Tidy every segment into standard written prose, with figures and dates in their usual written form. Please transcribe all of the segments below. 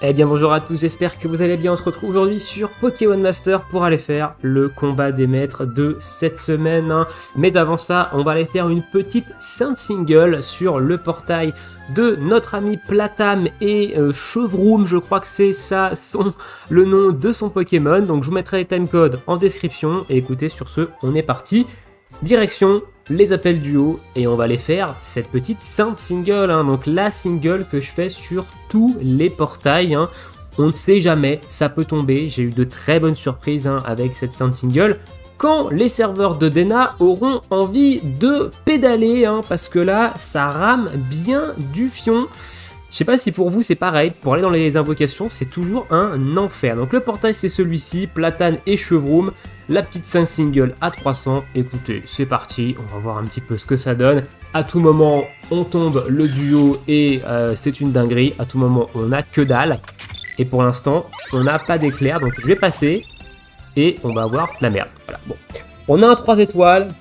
Eh bien bonjour à tous, j'espère que vous allez bien. On se retrouve aujourd'hui sur Pokémon Master pour aller faire le combat des maîtres de cette semaine. Mais avant ça, on va aller faire une petite Sainte Single sur le portail de notre ami Platam et Chevroom, je crois que c'est ça le nom de son Pokémon. Donc je vous mettrai les timecodes en description. Et écoutez, sur ce, on est parti. Direction les appels duo et on va aller faire cette petite Sainte Single, donc la single que je fais sur tous les portails. On ne sait jamais, ça peut tomber. J'ai eu de très bonnes surprises avec cette Sainte Single. Quand les serveurs de Dena auront envie de pédaler, parce que là, ça rame bien du fion. Je sais pas si pour vous c'est pareil, pour aller dans les invocations, c'est toujours un enfer. Donc le portail c'est celui-ci, Platane et Chevroom, la petite Sainte Single à 300. Écoutez, c'est parti, on va voir un petit peu ce que ça donne. À tout moment, on tombe le duo et c'est une dinguerie. À tout moment, on a que dalle. Et pour l'instant, on n'a pas d'éclair, donc je vais passer et on va avoir la merde. Voilà, bon. On a un 3 étoiles,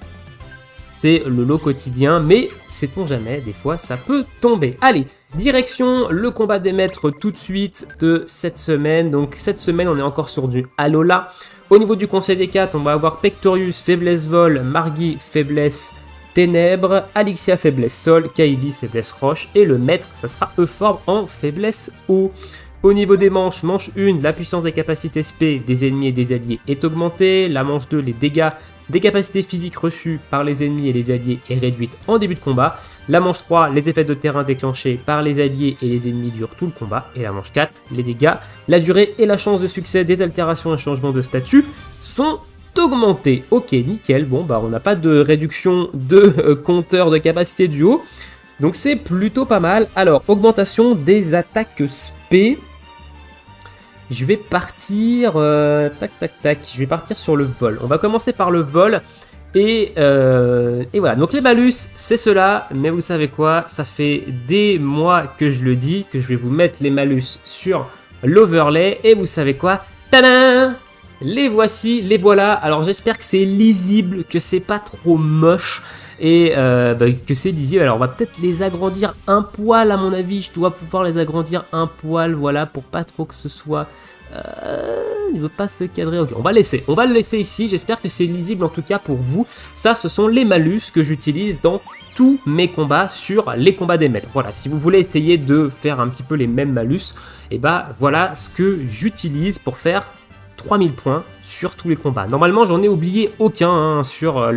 c'est le lot quotidien, mais sait-on jamais, des fois ça peut tomber. Allez, direction le combat des maîtres tout de suite de cette semaine. Donc cette semaine, on est encore sur du Alola. Au niveau du conseil des 4, on va avoir Pectorius, faiblesse vol, Margui, faiblesse ténèbres, Alixia, faiblesse sol, Kaidi, faiblesse roche, et le maître, ça sera Euphorbe en faiblesse eau. Au niveau des manches, manche 1, la puissance des capacités SP des ennemis et des alliés est augmentée. La manche 2, les dégâts des capacités physiques reçues par les ennemis et les alliés est réduite en début de combat. La manche 3, les effets de terrain déclenchés par les alliés et les ennemis durent tout le combat. Et la manche 4, les dégâts, la durée et la chance de succès des altérations et changements de statut sont augmentés. Ok, nickel. Bon, bah on n'a pas de réduction de compteur de capacité du haut. Donc c'est plutôt pas mal. Alors, augmentation des attaques SP. Je vais partir, je vais partir sur le vol. On va commencer par le vol. Et voilà, donc les malus, c'est cela. Mais vous savez quoi, ça fait des mois que je le dis, que je vais vous mettre les malus sur l'overlay. Et vous savez quoi, tadam! Les voici, les voilà. Alors j'espère que c'est lisible, que c'est pas trop moche. Et que c'est lisible. Alors on va peut-être les agrandir un poil à mon avis. Je dois pouvoir les agrandir un poil, voilà, pour pas trop que ce soit... il veut pas se cadrer. Ok, on va le laisser ici. J'espère que c'est lisible en tout cas pour vous. Ça, ce sont les malus que j'utilise dans tous mes combats sur les combats des maîtres. Voilà, si vous voulez essayer de faire un petit peu les mêmes malus, et voilà ce que j'utilise pour faire 3000 points sur tous les combats. Normalement, j'en ai oublié aucun sur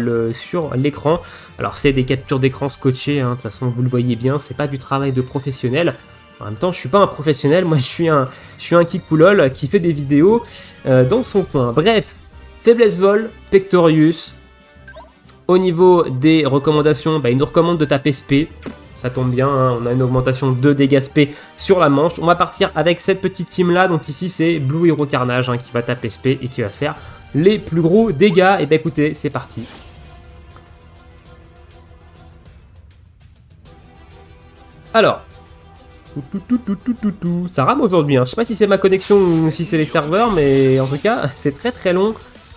l'écran. Alors, c'est des captures d'écran scotchées. De toute façon, vous le voyez bien, c'est pas du travail de professionnel. En même temps, je suis pas un professionnel. Moi, je suis un kikoulol qui fait des vidéos dans son coin. Bref, faiblesse vol, Pectorius. Au niveau des recommandations, il nous recommande de taper SP. Ça tombe bien, on a une augmentation de dégâts SP sur la manche. On va partir avec cette petite team là. Donc ici c'est Blue Hero Carnage qui va taper SP et qui va faire les plus gros dégâts. Et écoutez, c'est parti. Alors, ça rame aujourd'hui. Je sais pas si c'est ma connexion ou si c'est les serveurs, mais en tout cas c'est très très long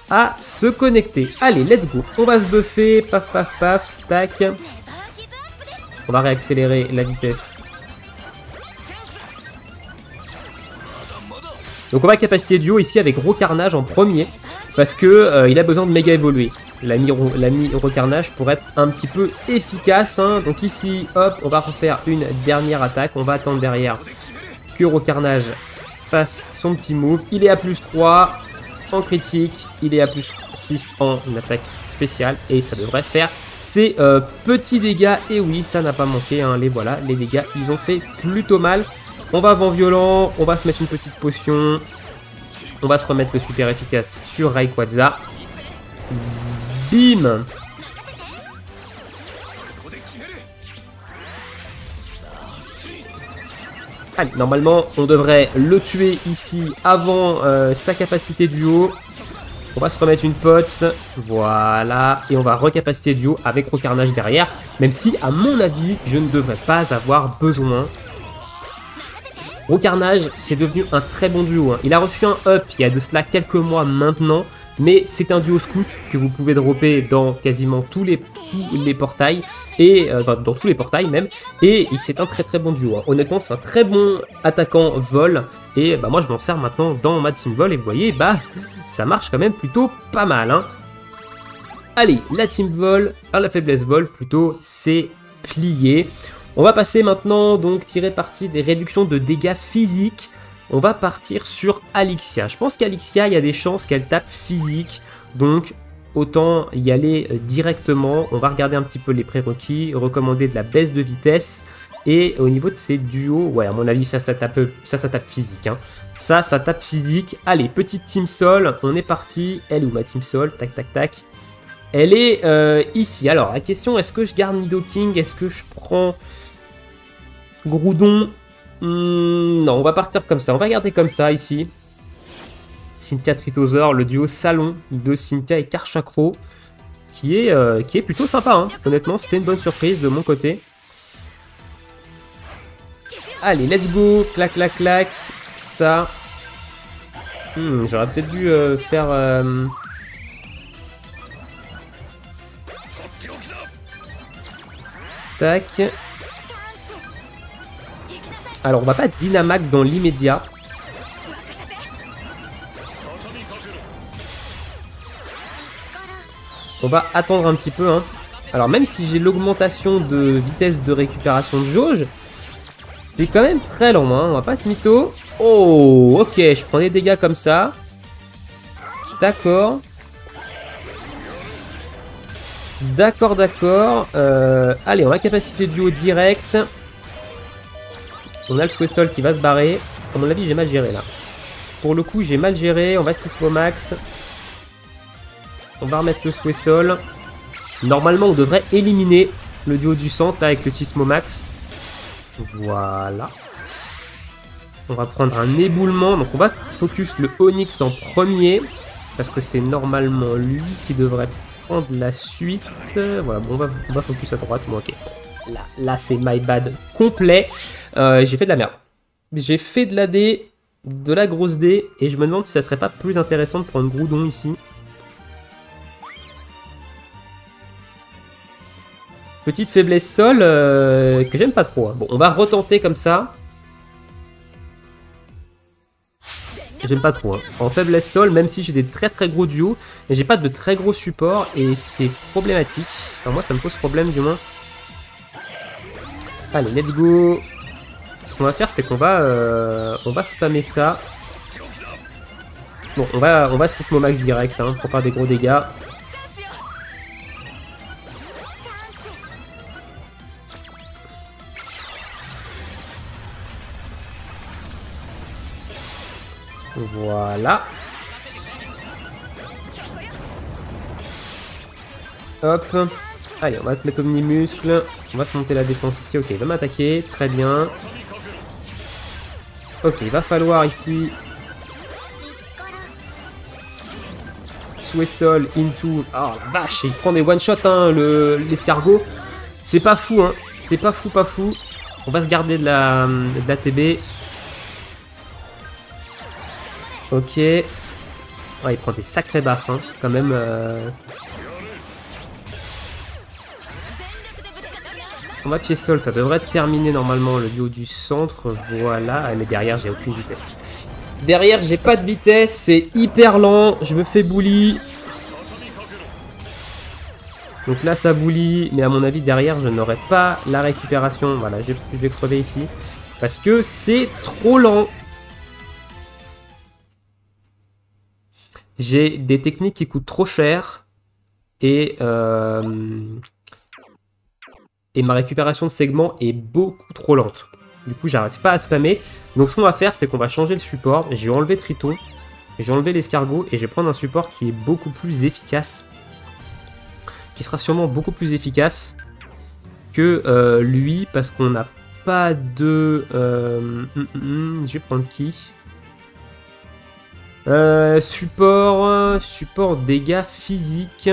à se connecter. Allez, let's go. On va se buffer, paf paf paf, tac. On va réaccélérer la vitesse. Donc on va capacité duo ici avec Rocarnage en premier. Parce que il a besoin de méga évoluer. L'ami Rocarnage pour être un petit peu efficace. Donc ici, hop, on va refaire une dernière attaque. On va attendre derrière que Rocarnage fasse son petit move. Il est à plus 3 en critique. Il est à plus 6 en attaque spéciale. Et ça devrait faire... ces petits dégâts, et oui, ça n'a pas manqué, les voilà, les dégâts, ils ont fait plutôt mal. On va vent violent, on va se mettre une petite potion, on va se remettre le super efficace sur Rayquaza. Bim! Allez, normalement, on devrait le tuer ici avant sa capacité du haut. On va se remettre une pote, voilà, et on va recapaciter duo avec Rocarnage derrière, même si, à mon avis, je ne devrais pas avoir besoin. Rocarnage, c'est devenu un très bon duo. Il a reçu un up il y a de cela quelques mois maintenant, Mais c'est un duo scout que vous pouvez dropper dans quasiment tous les portails, et enfin, dans tous les portails même, et c'est un très très bon duo. Hein. Honnêtement, c'est un très bon attaquant vol, et bah, moi je m'en sers maintenant dans ma team vol, et vous voyez, bah ça marche quand même plutôt pas mal. Hein. Allez, la team vol, la faiblesse vol plutôt, c'est plié. On va passer maintenant, donc tirer parti des réductions de dégâts physiques. On va partir sur Alixia. Je pense qu'Alixia, il y a des chances qu'elle tape physique. Donc, autant y aller directement. On va regarder un petit peu les prérequis. Recommander de la baisse de vitesse. Et au niveau de ses duos, ouais, à mon avis, ça tape physique. Hein. Ça tape physique. Allez, petite Team Sol. On est parti. Elle est où ma Team Sol? Tac, tac, tac. Elle est ici. Alors, la question, est-ce que je garde Nidoking? Est-ce que je prends Groudon? Non, on va partir comme ça. On va garder comme ça, ici. Cynthia Tritosaur, le duo salon de Cynthia et Karchakro, qui est plutôt sympa. Hein. Honnêtement, c'était une bonne surprise de mon côté. Allez, let's go. Clac, clac, clac. Ça. J'aurais peut-être dû faire... Tac. Alors, on va pas Dynamax dans l'immédiat. On va attendre un petit peu. Hein. Alors, même si j'ai l'augmentation de vitesse de récupération de jauge, c'est quand même très long. Hein. On va pas se mytho. Oh, ok. Je prends des dégâts comme ça. D'accord. D'accord, d'accord. Allez, on a capacité duo direct. On a le Swessol qui va se barrer. À mon avis, j'ai mal géré là. Pour le coup, j'ai mal géré. On va Sismomax. On va remettre le Swessol. Normalement, on devrait éliminer le duo du centre avec le Sismomax. Voilà. On va prendre un éboulement. Donc, on va focus le Onyx en premier. Parce que c'est normalement lui qui devrait prendre la suite. Voilà, bon, on va focus à droite. Bon, ok. Là c'est my bad complet. J'ai fait de la merde. J'ai fait de la D, de la grosse D, et je me demande si ça serait pas plus intéressant de prendre Groudon ici. Petite faiblesse sol que j'aime pas trop. Hein. Bon, on va retenter comme ça. J'aime pas trop. Hein. En faiblesse sol, même si j'ai des très très gros duos, mais j'ai pas de très gros support et c'est problématique. Enfin, moi, ça me pose problème du moins. Allez, let's go. Ce qu'on va faire, c'est qu'on va spammer ça. Bon, on va Sismomax direct hein, pour faire des gros dégâts. Voilà. Hop. Allez, on va se mettre Omnimuscle. On va se monter la défense ici. Ok, il va m'attaquer. Très bien. Ok, il va falloir ici... Swessol into... Oh la vache, il prend des one-shot, hein, l'escargot. C'est pas fou, hein. C'est pas fou, pas fou. On va se garder de la TB. Ok. Ouais, il prend des sacrés baffes, hein, quand même. On va pied sol, ça devrait terminer normalement le duo du centre. Voilà. Ah, mais derrière, j'ai aucune vitesse. Derrière, j'ai pas de vitesse. C'est hyper lent. Je me fais bully. Donc là, ça bully. Mais à mon avis, derrière, je n'aurai pas la récupération. Voilà, je vais crever ici. Parce que c'est trop lent. J'ai des techniques qui coûtent trop cher. Et ma récupération de segment est beaucoup trop lente. Du coup, j'arrive pas à spammer. Donc, ce qu'on va faire, c'est qu'on va changer le support. J'ai enlevé Triton. J'ai enlevé l'escargot. Et je vais prendre un support qui est beaucoup plus efficace. Qui sera sûrement beaucoup plus efficace que lui. Parce qu'on n'a pas de... je vais prendre qui? Support dégâts physiques.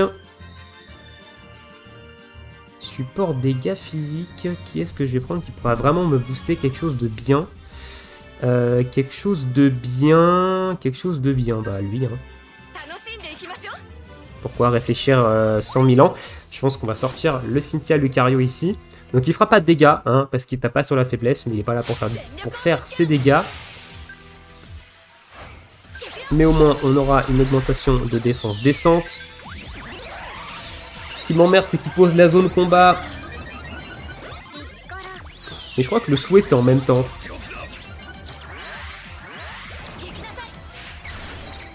Support dégâts physiques. Qui est-ce que je vais prendre qui pourra vraiment me booster quelque chose de bien? Quelque chose de bien. Bah lui. Hein. Pourquoi réfléchir 100 000 ans? Je pense qu'on va sortir le Cynthia Lucario ici. Donc il fera pas de dégâts, hein, parce qu'il tape pas sur la faiblesse, mais il est pas là pour faire ses dégâts. Mais au moins, on aura une augmentation de défense décente. Ce qui m'emmerde, c'est qu'il pose la zone combat. Mais je crois que le souhait, c'est en même temps.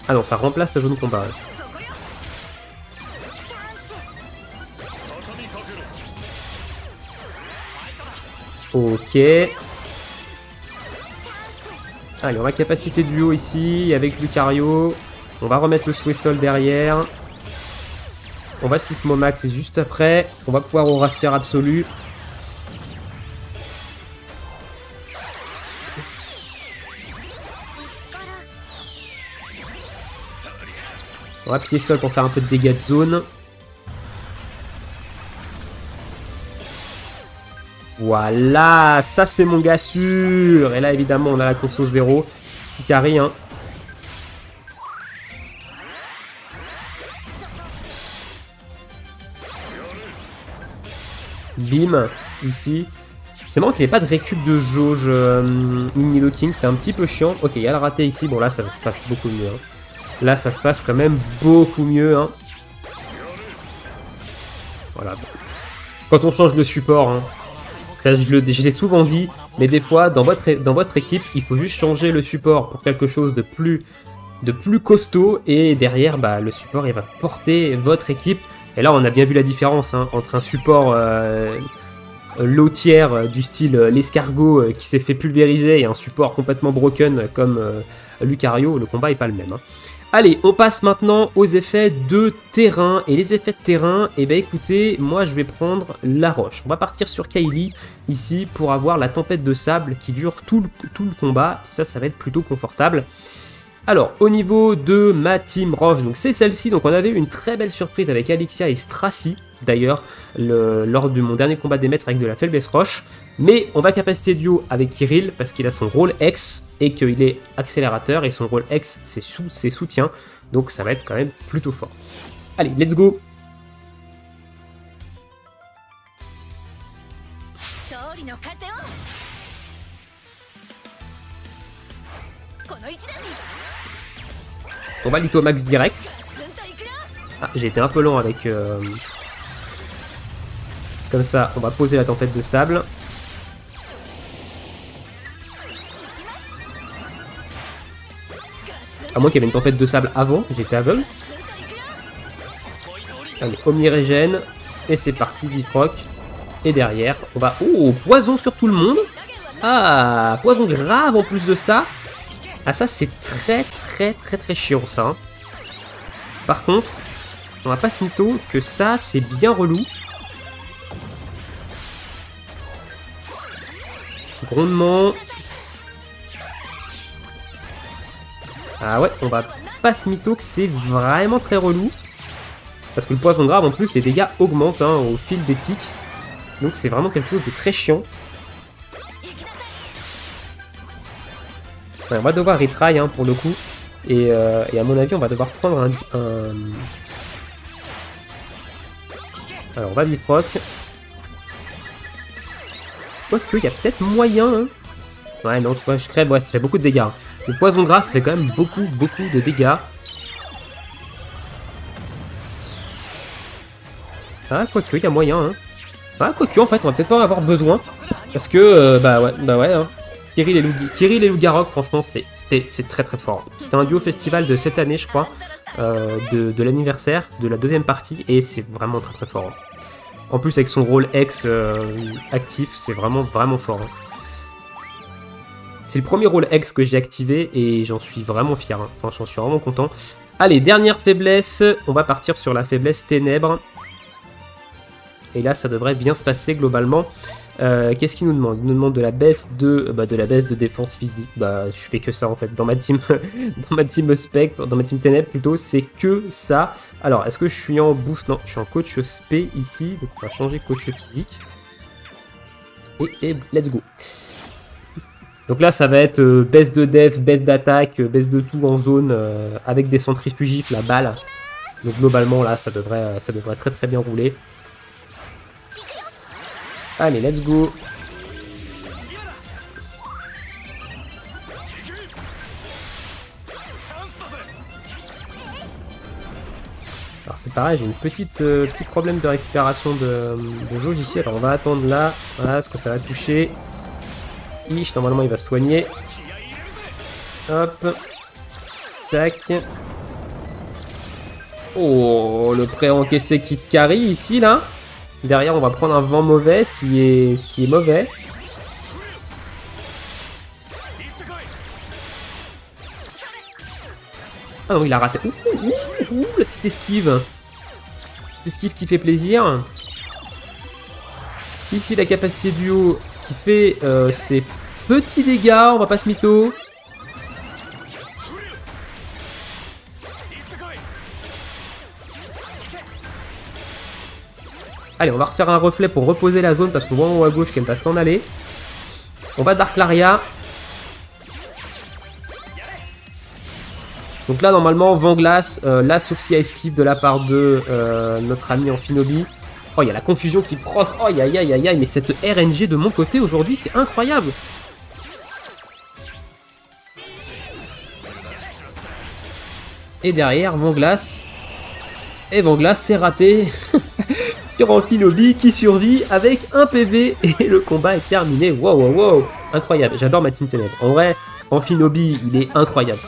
Ah non, ça remplace la zone combat. Ok. Allez, on va capacité duo ici avec Lucario. On va remettre le souhait sol derrière. On va Sismomax juste après. On va pouvoir Aura Sphère absolue. On va pied sol pour faire un peu de dégâts de zone. Voilà, ça c'est mon gars sûr. Et là évidemment on a la conso 0 qui carry, hein. Bim, ici. C'est marrant qu'il n'y ait pas de récup de jauge mini locking, c'est un petit peu chiant. Ok, il y a le raté ici, bon là ça se passe beaucoup mieux, hein. Là ça se passe quand même beaucoup mieux, hein. Voilà. Quand on change de support, hein. Je l'ai souvent dit, mais des fois, dans votre équipe, il faut juste changer le support pour quelque chose de plus costaud, et derrière, bah, le support, il va porter votre équipe. Et là, on a bien vu la différence, hein, entre un support low tier du style l'escargot qui s'est fait pulvériser et un support complètement broken comme Lucario. Le combat n'est pas le même, hein. Allez, on passe maintenant aux effets de terrain. Et les effets de terrain, eh ben écoutez, moi je vais prendre la roche. On va partir sur Kylie ici pour avoir la tempête de sable qui dure tout le combat. Et ça va être plutôt confortable. Alors, au niveau de ma team roche, donc c'est celle-ci. Donc on avait eu une très belle surprise avec Alexia et Stracy, d'ailleurs, lors de mon dernier combat des maîtres avec de la faiblesse roche. Mais on va capacité duo avec Kirill parce qu'il a son rôle X et qu'il est accélérateur et son rôle X c'est ses soutiens. Donc ça va être quand même plutôt fort. Allez, let's go! On va Lithomax direct. Ah, j'ai été un peu lent avec... Comme ça, on va poser la tempête de sable. À moins qu'il y avait une tempête de sable avant, j'étais aveugle. Allez, Omnirégène. Et c'est parti, Bifroc. Et derrière, on va... Oh, poison sur tout le monde. Ah, poison grave en plus de ça. Ah, ça, c'est très chiant, ça. Hein. Par contre, on va pas se mytho que ça, c'est bien relou. Grondement. Ah ouais, on va pas se mytho que c'est vraiment très relou. Parce que le poison grave, en plus, les dégâts augmentent, hein, au fil des tics. Donc c'est vraiment quelque chose de très chiant. Ouais, on va devoir retry, hein, pour le coup. Et à mon avis, on va devoir prendre un... Alors, on va Bifroc. Quoique, il y a peut-être moyen, hein. Ouais, non, tu vois, je crève, ouais, ça fait beaucoup de dégâts. Hein. Le poison gras, ça fait quand même beaucoup de dégâts. Ah, quoique, il y a moyen, hein. Ah, quoique, en fait, on va peut-être pas en avoir besoin. Parce que, bah ouais, hein. Kirill et Lougarok, franchement, c'est très fort. C'était un duo festival de cette année, je crois, de l'anniversaire, de la deuxième partie, et c'est vraiment très fort. Hein. En plus, avec son rôle X actif, c'est vraiment fort. Hein. C'est le premier rôle X que j'ai activé, et j'en suis vraiment fier. Hein. Enfin, j'en suis vraiment content. Allez, dernière faiblesse, on va partir sur la faiblesse ténèbres. Et là, ça devrait bien se passer globalement. Qu'est-ce qu'il nous demande? Il nous demande de la baisse de défense physique. Bah, je fais que ça en fait. Dans ma team, dans ma team Spectre, dans ma team Ténèbres plutôt, c'est que ça. Alors, est-ce que je suis en boost? Non, je suis en coach SP ici. Donc, on va changer coach physique. Et let's go. Donc là, ça va être baisse de def, baisse d'attaque, baisse de tout en zone avec des centrifuges, la balle. Donc globalement là ça devrait très très bien rouler. Allez, let's go. Alors c'est pareil, j'ai une petit problème de récupération de jauge ici. Alors on va attendre là, voilà, parce que ça va toucher. Ish, normalement il va se soigner. Hop. Tac. Oh, le pré-encaissé qui carry ici là. Derrière on va prendre un vent mauvais, ce qui est mauvais. Ah non, il a raté. Ouh, la petite esquive. Petite esquive qui fait plaisir. Ici, la capacité duo qui fait ses petits dégâts. On va pas se mytho. Allez, on va refaire un reflet pour reposer la zone parce qu'on voit en haut à gauche qu'elle va s'en aller. On va Dark Laria. Donc là, normalement, vent glace, là, sauf s'il y a esquive de la part de notre ami Amphinobi. Oh, il y a la confusion qui proc. Oh, aïe, aïe, aïe, aïe, mais cette RNG de mon côté aujourd'hui, c'est incroyable. Et derrière, vent glace. Et vent glace, c'est raté. Sur Amphinobi qui survit avec un PV et le combat est terminé. Wow, wow, wow. Incroyable. J'adore ma team ténèbres. En vrai, Amphinobi, il est incroyable.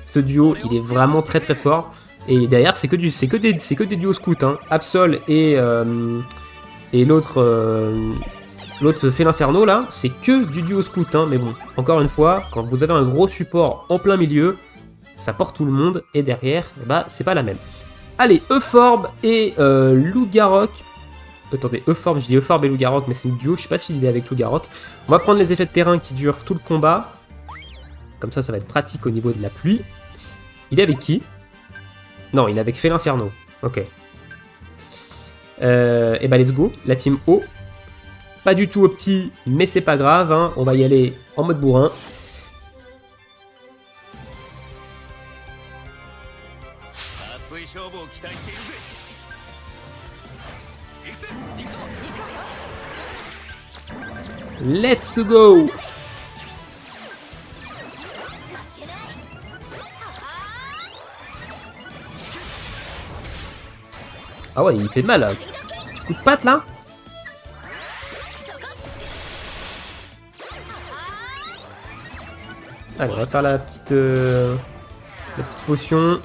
Ce duo, il est vraiment très très fort. Et derrière, c'est que des duos scouts. Hein. Absol et l'autre fait l'inferno là, c'est que du duo scout. Hein. Mais bon, encore une fois, quand vous avez un gros support en plein milieu, ça porte tout le monde. Et derrière, bah, c'est pas la même. Allez, Euphorbe et Lougarok. Attendez, Euphorbe, je dis Euphorbe et Lougarok, mais c'est une duo. Je sais pas s'il est avec Lougarok. On va prendre les effets de terrain qui durent tout le combat. Comme ça va être pratique au niveau de la pluie. Il est avec qui? Non, il est avec Félinferno. Ok. Et bah, let's go. La team O. Pas du tout opti, mais c'est pas grave. Hein. On va y aller en mode bourrin. Let's go! Ah ouais, il fait mal. Petit coup de patte là. Allez, on va faire la petite potion.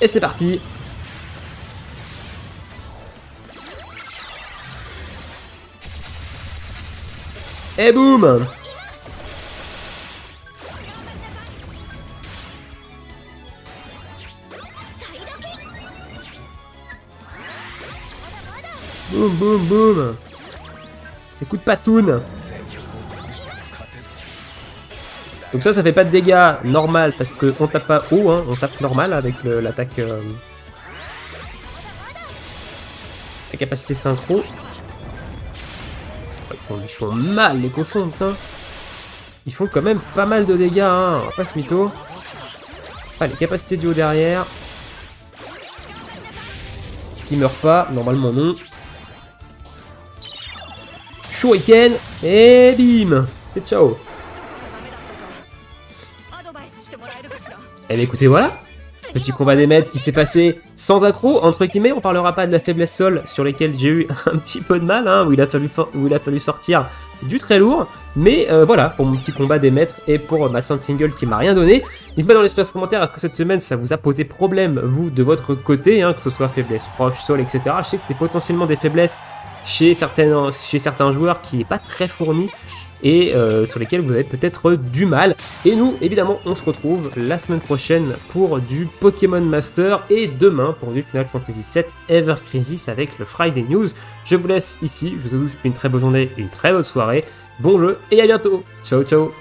Et c'est parti. Et boum. Boum, boum, boum. Écoute patoun. Donc ça fait pas de dégâts normal parce qu'on tape pas haut, hein, on tape normal avec l'attaque. La capacité synchro. Ils font mal les cochons, putain. Ils font quand même pas mal de dégâts, hein, on va pas se mytho. Allez, capacité duo derrière. S'il meurt pas, normalement non. Shuriken et bim. Et ciao. Eh bien écoutez, voilà. Petit combat des maîtres qui s'est passé sans accro, entre guillemets. On parlera pas de la faiblesse sol sur lesquelles j'ai eu un petit peu de mal, hein, où il a fallu sortir du très lourd. Mais voilà, pour mon petit combat des maîtres et pour ma Saint Single qui m'a rien donné. Dites-moi dans l'espace commentaire, est-ce que cette semaine ça vous a posé problème, vous, de votre côté, hein, que ce soit faiblesse proche, sol, etc. Je sais que c'est potentiellement des faiblesses chez certains joueurs qui n'est pas très fourni et sur lesquels vous avez peut-être du mal. Et nous, évidemment, on se retrouve la semaine prochaine pour du Pokémon Master et demain pour du Final Fantasy VII Ever Crisis avec le Friday News. Je vous laisse ici, je vous souhaite une très bonne journée et une très bonne soirée. Bon jeu et à bientôt. Ciao, ciao.